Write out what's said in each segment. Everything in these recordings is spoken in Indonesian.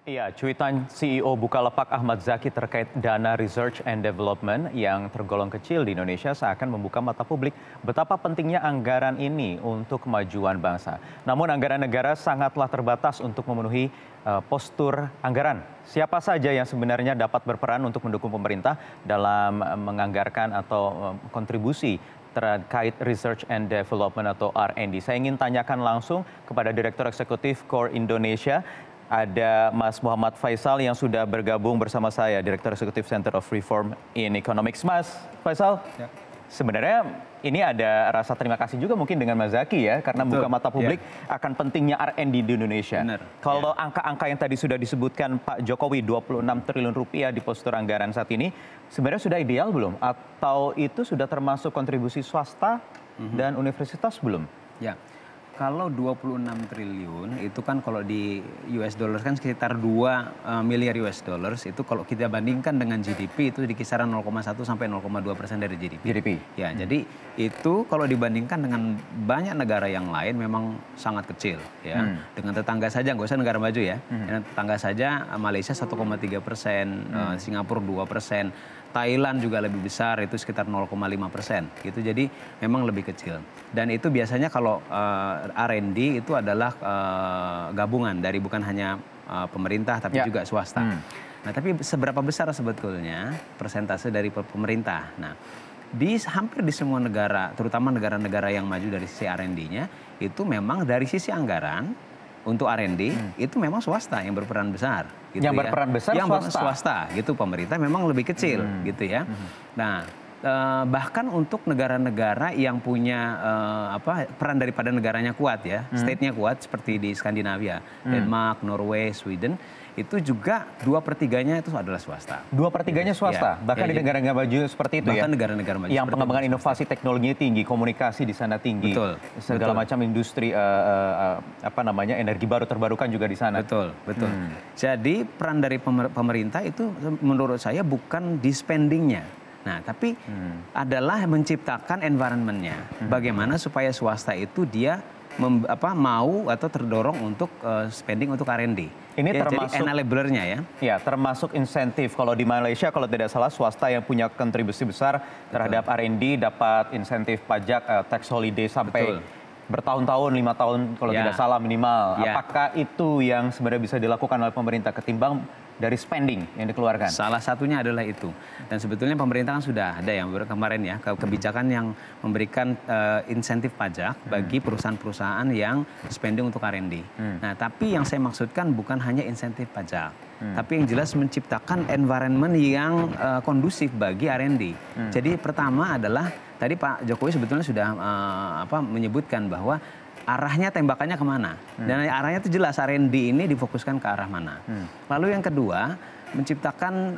Iya, cuitan CEO Bukalapak Ahmad Zaki terkait dana research and development yang tergolong kecil di Indonesia seakan membuka mata publik betapa pentingnya anggaran ini untuk kemajuan bangsa. Namun anggaran negara sangatlah terbatas untuk memenuhi postur anggaran. Siapa saja yang sebenarnya dapat berperan untuk mendukung pemerintah dalam menganggarkan atau kontribusi terkait research and development atau R&D. Saya ingin tanyakan langsung kepada Direktur Eksekutif Core Indonesia. Ada Mas Muhammad Faisal yang sudah bergabung bersama saya, Direktur Eksekutif Center of Reform in Economics. Mas Faisal, ya. Sebenarnya ini ada rasa terima kasih juga mungkin dengan Mas Zaki ya, karena buka mata publik akan pentingnya R&D di Indonesia. Benar. Kalau angka-angka yang tadi sudah disebutkan Pak Jokowi, 26 triliun rupiah di postur anggaran saat ini, sebenarnya sudah ideal belum? Atau itu sudah termasuk kontribusi swasta dan universitas belum? Ya. Kalau 26 triliun itu kan kalau di US dollars kan sekitar 2 miliar US dollars, itu kalau kita bandingkan dengan GDP itu di kisaran 0,1 sampai 0,2% dari GDP. Ya, jadi itu kalau dibandingkan dengan banyak negara yang lain memang sangat kecil ya. Dengan tetangga saja, nggak usah negara maju ya. Dengan tetangga saja Malaysia 1,3%, Singapura 2%. Thailand juga lebih besar, itu sekitar 0,5% gitu. Jadi memang lebih kecil. Dan itu biasanya kalau R&D itu adalah gabungan dari bukan hanya pemerintah tapi juga swasta. Nah, tapi seberapa besar sebetulnya persentase dari pemerintah? Nah, hampir di semua negara, terutama negara-negara yang maju dari sisi R&D-nya, itu memang dari sisi anggaran untuk R&D itu memang swasta yang berperan besar. Gitu yang berperan besar yang swasta gitu, pemerintah memang lebih kecil gitu ya. Nah, bahkan untuk negara-negara yang punya peran daripada negaranya kuat ya, state-nya kuat seperti di Skandinavia, Denmark, Norway, Sweden, itu juga 2/3-nya itu adalah swasta. 2/3-nya swasta, bahkan di negara-negara maju seperti itu bahkan negara-negara maju. Yang pengembangan inovasi teknologinya tinggi, komunikasi di sana tinggi, segala macam industri energi baru terbarukan juga di sana. Betul. Jadi peran dari pemerintah itu menurut saya bukan di spendingnya. Nah, tapi adalah menciptakan environment-nya. Bagaimana supaya swasta itu dia mau atau terdorong untuk spending untuk R&D. Ini ya, termasuk enabler-nya ya. Ya, termasuk insentif. Kalau di Malaysia kalau tidak salah swasta yang punya kontribusi besar terhadap R&D dapat insentif pajak tax holiday sampai bertahun-tahun, 5 tahun kalau tidak salah minimal. Apakah itu yang sebenarnya bisa dilakukan oleh pemerintah ketimbang dari spending yang dikeluarkan? Salah satunya adalah itu. Dan sebetulnya pemerintah kan sudah ada yang kemarin ya, kebijakan yang memberikan insentif pajak bagi perusahaan-perusahaan yang spending untuk R&D. Nah, tapi yang saya maksudkan bukan hanya insentif pajak, tapi yang jelas menciptakan environment yang kondusif bagi R&D. Jadi pertama adalah tadi Pak Jokowi sebetulnya sudah menyebutkan bahwa arahnya tembakannya kemana. Dan arahnya itu jelas, R&D ini difokuskan ke arah mana. Lalu yang kedua, menciptakan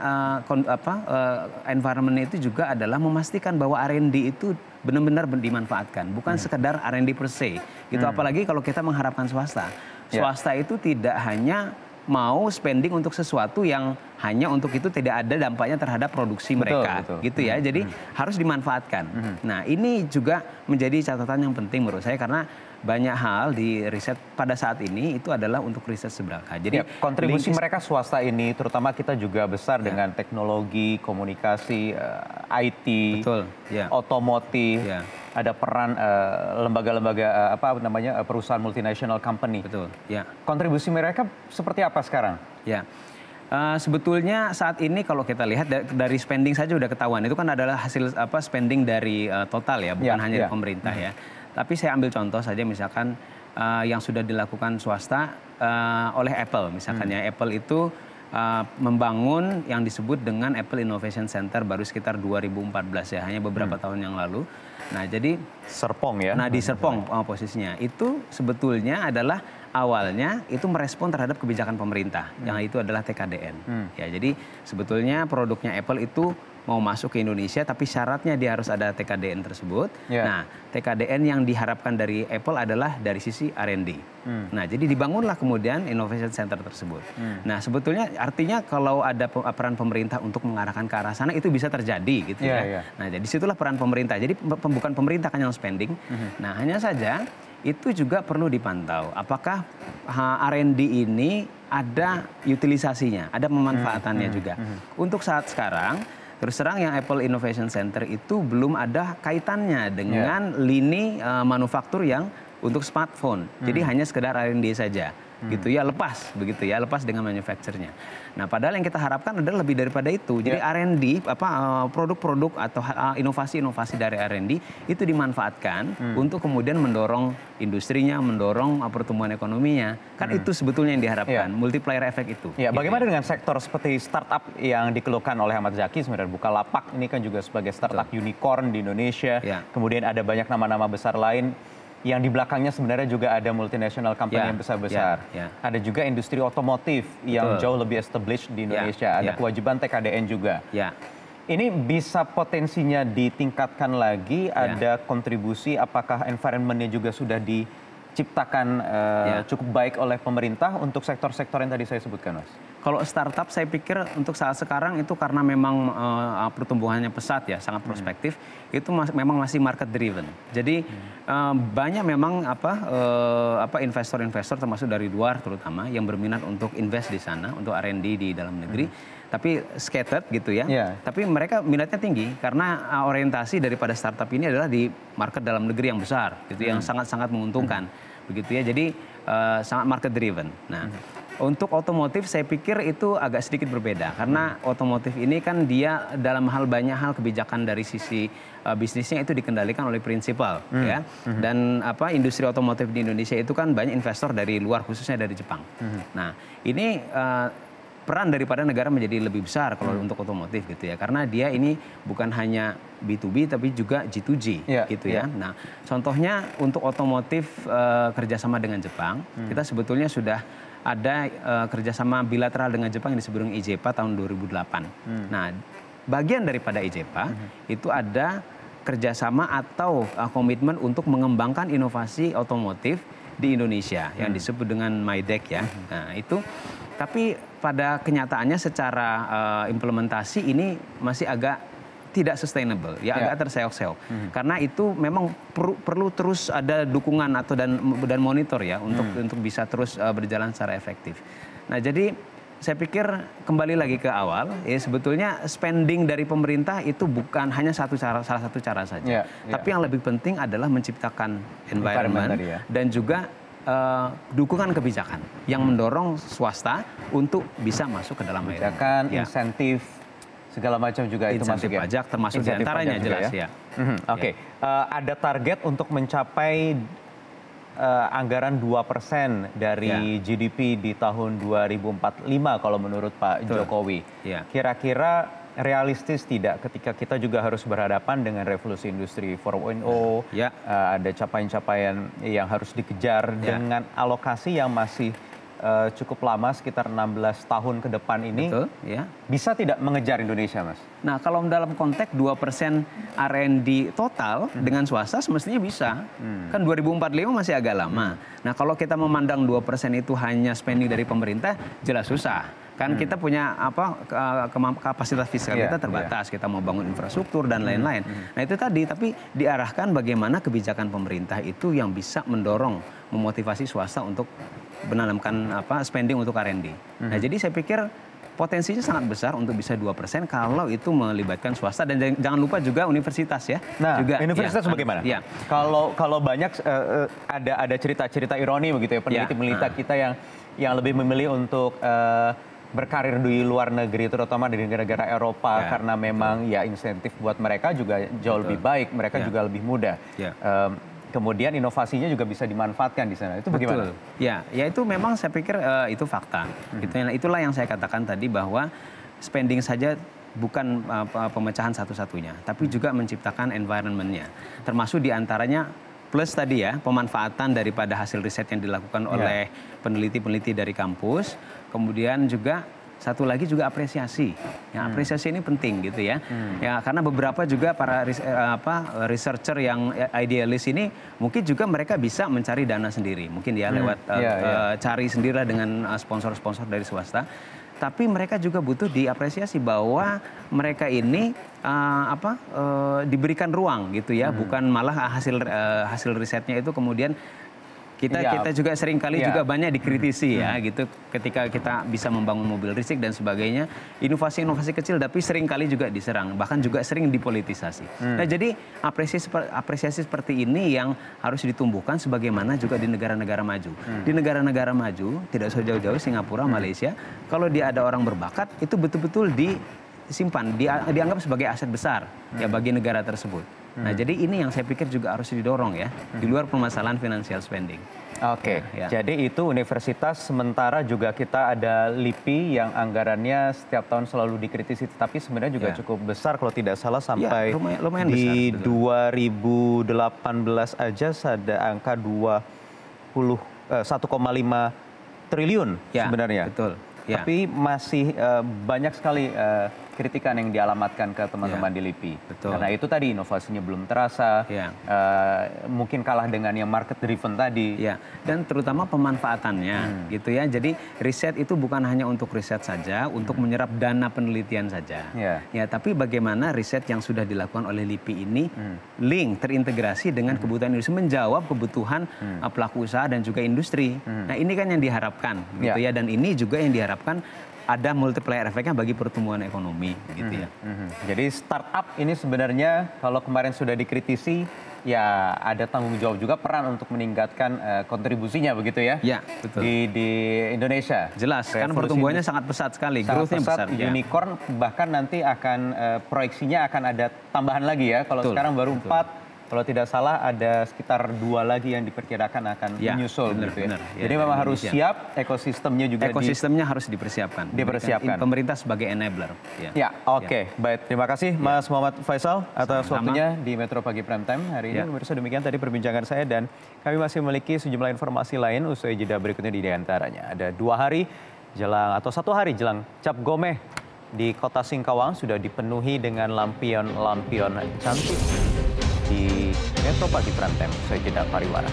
environment itu juga adalah memastikan bahwa R&D itu benar-benar dimanfaatkan. Bukan sekedar R&D per se. Gitu. Apalagi kalau kita mengharapkan swasta. Swasta itu tidak hanya mau spending untuk sesuatu yang hanya untuk itu tidak ada dampaknya terhadap produksi mereka. Gitu ya. Jadi harus dimanfaatkan. Nah, ini juga menjadi catatan yang penting menurut saya karena banyak hal di riset pada saat ini itu adalah untuk riset seberangka. Jadi kontribusi mereka swasta ini terutama kita juga besar dengan teknologi, komunikasi, IT, otomotif. Ada peran lembaga-lembaga perusahaan multinational company. Kontribusi mereka seperti apa sekarang? Ya. Sebetulnya saat ini kalau kita lihat dari spending saja udah ketahuan. Itu kan adalah hasil spending dari total ya, bukan hanya dari pemerintah ya. Tapi saya ambil contoh saja misalkan yang sudah dilakukan swasta oleh Apple misalkan ya. Apple itu membangun yang disebut dengan Apple Innovation Center baru sekitar 2014 ya, hanya beberapa tahun yang lalu. Nah, jadi Serpong ya. Nah, di Serpong posisinya. Itu sebetulnya adalah awalnya itu merespon terhadap kebijakan pemerintah yang itu adalah TKDN. Ya, jadi sebetulnya produknya Apple itu mau masuk ke Indonesia, tapi syaratnya dia harus ada TKDN tersebut. Nah, TKDN yang diharapkan dari Apple adalah dari sisi R&D. Nah, jadi dibangunlah kemudian Innovation Center tersebut. Nah, sebetulnya artinya kalau ada peran pemerintah untuk mengarahkan ke arah sana itu bisa terjadi gitu ya. Nah, jadi situlah peran pemerintah. Jadi bukan pemerintah kan yang spending. Nah, hanya saja itu juga perlu dipantau. Apakah R&D ini ada utilisasinya, ada pemanfaatannya juga. Untuk saat sekarang, terus terang yang Apple Innovation Center itu belum ada kaitannya dengan lini manufaktur yang untuk smartphone. Jadi hanya sekedar R&D saja. Gitu ya, lepas begitu ya, lepas dengan manufacturernya. Nah, padahal yang kita harapkan adalah lebih daripada itu. Jadi R&D produk-produk atau inovasi-inovasi dari R&D itu dimanfaatkan untuk kemudian mendorong industrinya, mendorong pertumbuhan ekonominya. Kan itu sebetulnya yang diharapkan, multiplier efek itu. Ya, gitu bagaimana dengan sektor seperti startup yang dikeluhkan oleh Ahmad Zaki, sebenarnya Bukalapak ini kan juga sebagai startup unicorn di Indonesia. Kemudian ada banyak nama-nama besar lain yang di belakangnya sebenarnya juga ada multinational company yang besar-besar. Ada juga industri otomotif yang jauh lebih established di Indonesia. Ada kewajiban TKDN juga. Ini bisa potensinya ditingkatkan lagi, ada kontribusi, apakah environment-nya juga sudah diciptakan cukup baik oleh pemerintah untuk sektor-sektor yang tadi saya sebutkan, Mas? Kalau startup saya pikir untuk saat sekarang itu karena memang pertumbuhannya pesat ya, sangat prospektif, itu memang masih market driven. Jadi banyak memang investor-investor termasuk dari luar terutama yang berminat untuk invest di sana, untuk R&D di dalam negeri. Tapi scattered gitu ya. Tapi mereka minatnya tinggi karena orientasi daripada startup ini adalah di market dalam negeri yang besar, gitu, yang sangat-sangat menguntungkan, begitu ya. Jadi sangat market driven. Nah, untuk otomotif saya pikir itu agak sedikit berbeda karena otomotif ini kan dia dalam banyak hal kebijakan dari sisi bisnisnya itu dikendalikan oleh prinsipal ya. Dan industri otomotif di Indonesia itu kan banyak investor dari luar, khususnya dari Jepang. Nah, ini peran daripada negara menjadi lebih besar kalau untuk otomotif gitu ya, karena dia ini bukan hanya B2B tapi juga G2G gitu ya. Nah, contohnya untuk otomotif kerjasama dengan Jepang, kita sebetulnya sudah ada kerjasama bilateral dengan Jepang yang disebut dengan IJEPA tahun 2008. Nah, bagian daripada IJEPA itu ada kerjasama atau komitmen untuk mengembangkan inovasi otomotif di Indonesia yang disebut dengan MIDEC ya. Nah, itu tapi pada kenyataannya secara implementasi ini masih agak tidak sustainable, ya agak terseok-seok. Karena itu memang perlu terus ada dukungan atau dan monitor ya untuk bisa terus berjalan secara efektif. Nah, jadi saya pikir kembali lagi ke awal, ya sebetulnya spending dari pemerintah itu bukan hanya salah satu cara saja. Tapi yang lebih penting adalah menciptakan environment dan juga dukungan kebijakan yang mendorong swasta untuk bisa masuk ke dalam kebijakan, insentif, segala macam juga itu masuk ya. Pajak termasuk diantaranya jelas ya. Oke. Ada target untuk mencapai anggaran 2% dari GDP di tahun 2045 kalau menurut Pak Jokowi. Kira-kira realistis tidak ketika kita juga harus berhadapan dengan revolusi industri 4.0, ada capaian-capaian yang harus dikejar dengan alokasi yang masih cukup lama, sekitar 16 tahun ke depan ini. Bisa tidak mengejar Indonesia, Mas? Nah, kalau dalam konteks 2% R&D total dengan swasta semestinya bisa. Kan 2045 masih agak lama. Nah, kalau kita memandang 2% itu hanya spending dari pemerintah, jelas susah. Kan kita punya kapasitas fiskal kita terbatas, kita mau bangun infrastruktur dan lain-lain. Nah, itu tadi, tapi diarahkan bagaimana kebijakan pemerintah itu yang bisa mendorong, memotivasi swasta untuk menanamkan spending untuk R&D. Nah, jadi saya pikir potensinya sangat besar untuk bisa 2% kalau itu melibatkan swasta, dan jangan lupa juga universitas ya. Nah, juga, universitas bagaimana? Kalau banyak ada cerita-cerita ironi begitu ya, peneliti-peneliti kita yang lebih memilih untuk berkarir di luar negeri, terutama di negara-negara Eropa, karena memang insentif buat mereka juga jauh lebih baik, mereka juga lebih mudah. Kemudian inovasinya juga bisa dimanfaatkan di sana. Itu bagaimana? Ya itu memang saya pikir itu fakta. Itulah yang saya katakan tadi, bahwa spending saja bukan pemecahan satu-satunya, tapi juga menciptakan environment-nya. Termasuk diantaranya plus tadi ya, pemanfaatan daripada hasil riset yang dilakukan oleh peneliti-peneliti dari kampus. Kemudian juga satu lagi juga apresiasi. Apresiasi ini penting gitu ya. Karena beberapa juga para researcher yang idealis ini mungkin juga mereka bisa mencari dana sendiri. Mungkin ya lewat cari sendirilah dengan sponsor-sponsor dari swasta. Tapi mereka juga butuh diapresiasi bahwa mereka ini diberikan ruang gitu ya, bukan malah hasil risetnya itu kemudian Kita juga seringkali juga banyak dikritisi ya gitu ketika kita bisa membangun mobil listrik dan sebagainya, inovasi-inovasi kecil tapi seringkali juga diserang, bahkan juga sering dipolitisasi. Nah, jadi apresiasi seperti ini yang harus ditumbuhkan sebagaimana juga di negara-negara maju. Di negara-negara maju, tidak usah jauh-jauh, Singapura, Malaysia, kalau dia ada orang berbakat itu betul-betul disimpan, dianggap sebagai aset besar ya bagi negara tersebut. Nah, jadi ini yang saya pikir juga harus didorong ya, di luar permasalahan financial spending. Oke, jadi itu universitas, sementara juga kita ada LIPI yang anggarannya setiap tahun selalu dikritisi, tapi sebenarnya juga cukup besar kalau tidak salah sampai lumayan di besar, 2018 aja ada angka 1,5 triliun sebenarnya. Betul. Tapi masih banyak sekali kritikan yang dialamatkan ke teman-teman di LIPI. Betul. Karena itu tadi inovasinya belum terasa, mungkin kalah dengan yang market driven tadi. Ya, dan terutama pemanfaatannya gitu ya. Jadi riset itu bukan hanya untuk riset saja, untuk menyerap dana penelitian saja. Ya, tapi bagaimana riset yang sudah dilakukan oleh LIPI ini terintegrasi dengan kebutuhan industri, menjawab kebutuhan pelaku usaha dan juga industri. Nah, ini kan yang diharapkan gitu ya, dan ini juga yang diharapkan ada multiplier efeknya bagi pertumbuhan ekonomi gitu ya. Jadi startup ini sebenarnya kalau kemarin sudah dikritisi, ya ada tanggung jawab juga peran untuk meningkatkan kontribusinya begitu ya? Ya, betul. Di Indonesia. Jelas, karena pertumbuhannya sangat pesat sekali, growth-nya besar. Unicorn bahkan nanti akan proyeksinya akan ada tambahan lagi ya. Kalau sekarang baru 4. Kalau tidak salah ada sekitar 2 lagi yang diperkirakan akan menyusul gitu ya. Jadi memang harus siap, ekosistemnya juga harus dipersiapkan. Pemerintah sebagai enabler. Oke. Baik, terima kasih Mas Muhammad Faisal atas waktunya di Metro Pagi Prime Time hari ini. Pemirsa, demikian tadi perbincangan saya, dan kami masih memiliki sejumlah informasi lain usai jeda berikutnya. Di antaranya ada 2 hari jelang atau 1 hari jelang Cap Gomeh di Kota Singkawang sudah dipenuhi dengan lampion-lampion cantik. Di Metro Pagi Prime Time, saya Jeda Pariwara.